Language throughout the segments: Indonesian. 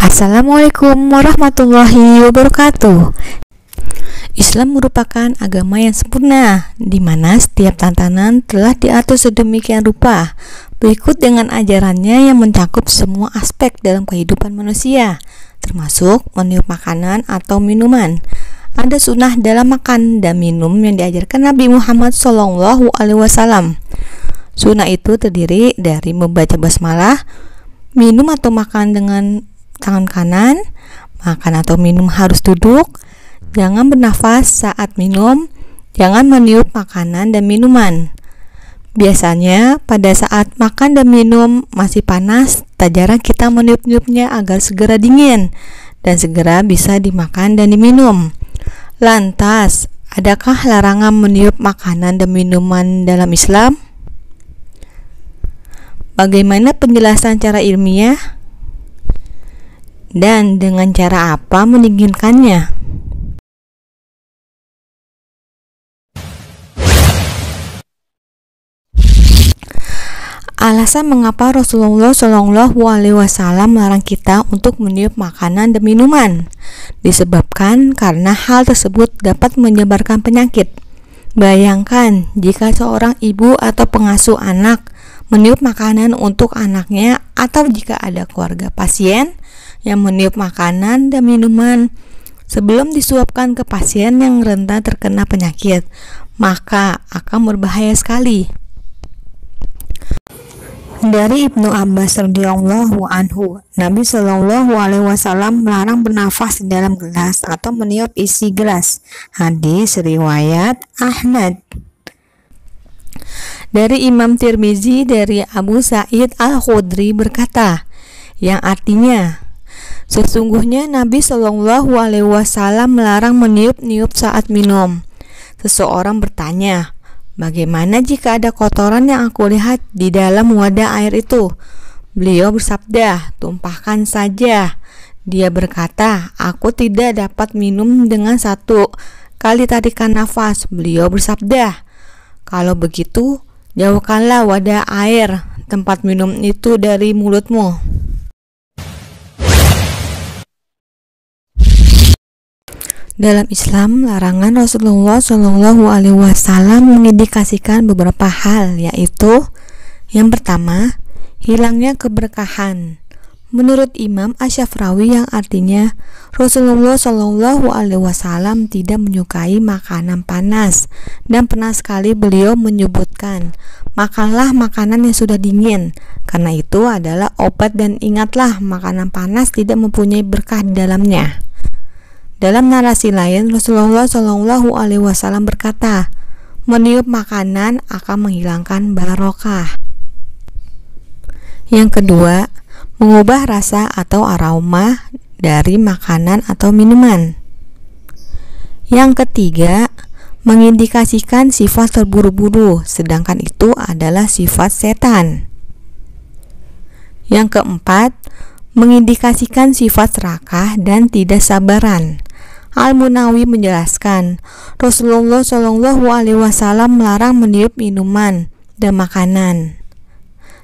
Assalamualaikum warahmatullahi wabarakatuh. Islam merupakan agama yang sempurna, di mana setiap tantangan telah diatur sedemikian rupa, berikut dengan ajarannya yang mencakup semua aspek dalam kehidupan manusia, termasuk meniup makanan atau minuman. Ada sunnah dalam makan dan minum yang diajarkan Nabi Muhammad SAW. Sunnah itu terdiri dari membaca basmalah, minum atau makan dengan tangan kanan, makan atau minum harus duduk, jangan bernafas saat minum, jangan meniup makanan dan minuman. Biasanya pada saat makan dan minum masih panas, tak jarang kita meniup-niupnya agar segera dingin dan segera bisa dimakan dan diminum. Lantas, adakah larangan meniup makanan dan minuman dalam Islam? Bagaimana penjelasan cara ilmiah? Dan dengan cara apa mendinginkannya? Alasan mengapa Rasulullah SAW melarang kita untuk meniup makanan dan minuman disebabkan karena hal tersebut dapat menyebarkan penyakit. Bayangkan jika seorang ibu atau pengasuh anak meniup makanan untuk anaknya, atau jika ada keluarga pasien yang meniup makanan dan minuman sebelum disuapkan ke pasien yang rentan terkena penyakit, maka akan berbahaya sekali. Dari Ibnu Abbas radhiyallahu anhu, Nabi SAW melarang bernafas di dalam gelas atau meniup isi gelas. Hadis riwayat Ahmad. Dari Imam Tirmizi dari Abu Sa'id Al-Khudri berkata, yang artinya, sesungguhnya Nabi SAW melarang meniup-niup saat minum. Seseorang bertanya, bagaimana jika ada kotoran yang aku lihat di dalam wadah air itu? Beliau bersabda, tumpahkan saja. Dia berkata, aku tidak dapat minum dengan satu kali tarikan nafas. Beliau bersabda, kalau begitu, jauhkanlah wadah air tempat minum itu dari mulutmu. Dalam Islam, larangan Rasulullah SAW mengindikasikan beberapa hal, yaitu yang pertama, hilangnya keberkahan. Menurut Imam Asy-Syafrawi, yang artinya Rasulullah SAW tidak menyukai makanan panas, dan pernah sekali beliau menyebutkan, makanlah makanan yang sudah dingin, karena itu adalah obat, dan ingatlah makanan panas tidak mempunyai berkah di dalamnya. Dalam narasi lain, Rasulullah SAW berkata, meniup makanan akan menghilangkan barokah. Yang kedua, mengubah rasa atau aroma dari makanan atau minuman. Yang ketiga, mengindikasikan sifat terburu-buru, sedangkan itu adalah sifat setan. Yang keempat, mengindikasikan sifat serakah dan tidak sabaran. Al-Munawi menjelaskan, Rasulullah SAW melarang meniup minuman dan makanan,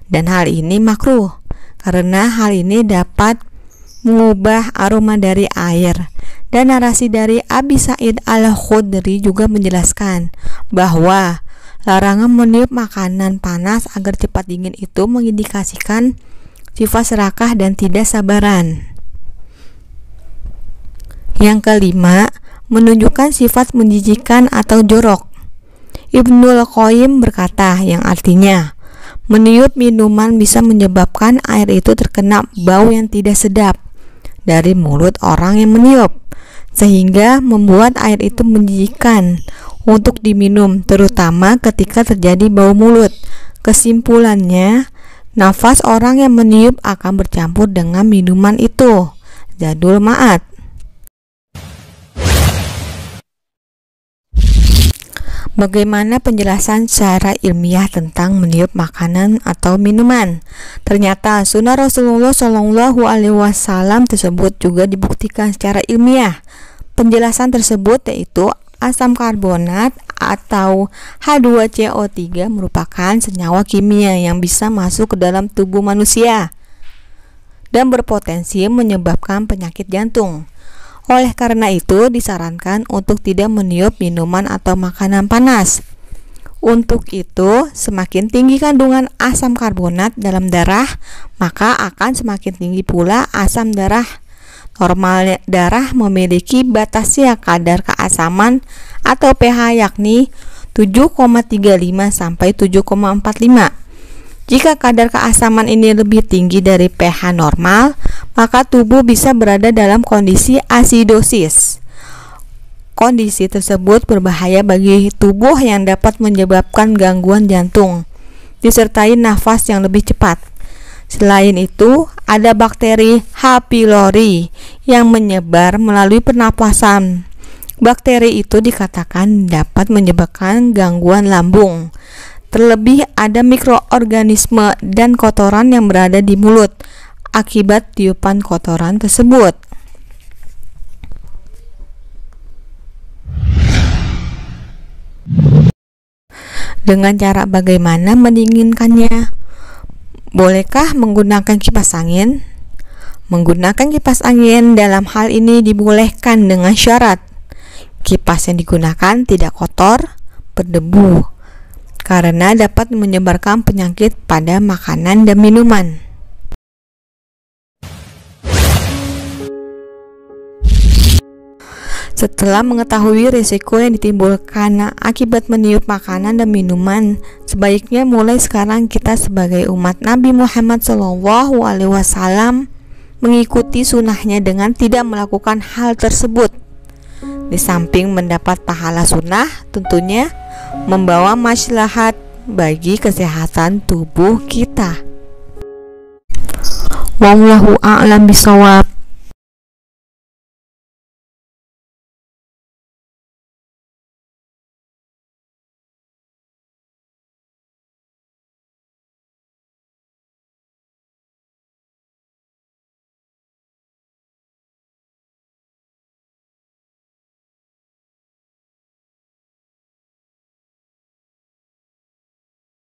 dan hal ini makruh karena hal ini dapat mengubah aroma dari air. Dan narasi dari Abi Sa'id Al-Khudri juga menjelaskan bahwa larangan meniup makanan panas agar cepat dingin itu mengindikasikan sifat serakah dan tidak sabaran. Yang kelima, menunjukkan sifat menjijikkan atau jorok. Ibnul Qayyim berkata, yang artinya, meniup minuman bisa menyebabkan air itu terkena bau yang tidak sedap dari mulut orang yang meniup, sehingga membuat air itu menjijikkan untuk diminum, terutama ketika terjadi bau mulut. Kesimpulannya, nafas orang yang meniup akan bercampur dengan minuman itu. Zadul Ma'ad. Bagaimana penjelasan secara ilmiah tentang meniup makanan atau minuman? Ternyata sunnah Rasulullah SAW tersebut juga dibuktikan secara ilmiah. Penjelasan tersebut yaitu asam karbonat atau H2CO3 merupakan senyawa kimia yang bisa masuk ke dalam tubuh manusia. dan berpotensi menyebabkan penyakit jantung. Oleh karena itu, disarankan untuk tidak meniup minuman atau makanan panas. Untuk itu, semakin tinggi kandungan asam karbonat dalam darah, maka akan semakin tinggi pula asam darah. Normal darah memiliki batasnya kadar keasaman atau pH yakni 7,35 sampai 7,45. Jika kadar keasaman ini lebih tinggi dari pH normal, maka tubuh bisa berada dalam kondisi asidosis. Kondisi tersebut berbahaya bagi tubuh yang dapat menyebabkan gangguan jantung, disertai nafas yang lebih cepat. Selain itu, ada bakteri H. pylori yang menyebar melalui pernapasan. Bakteri itu dikatakan dapat menyebabkan gangguan lambung. Terlebih ada mikroorganisme dan kotoran yang berada di mulut akibat tiupan kotoran tersebut. Dengan cara bagaimana mendinginkannya? Bolehkah menggunakan kipas angin? Menggunakan kipas angin dalam hal ini dibolehkan dengan syarat kipas yang digunakan tidak kotor, berdebu, karena dapat menyebarkan penyakit pada makanan dan minuman. Setelah mengetahui risiko yang ditimbulkan akibat meniup makanan dan minuman, sebaiknya mulai sekarang kita sebagai umat Nabi Muhammad SAW mengikuti sunnahnya dengan tidak melakukan hal tersebut. Di samping mendapat pahala sunnah, tentunya membawa maslahat bagi kesehatan tubuh kita. Wallahu a'lam bishawab.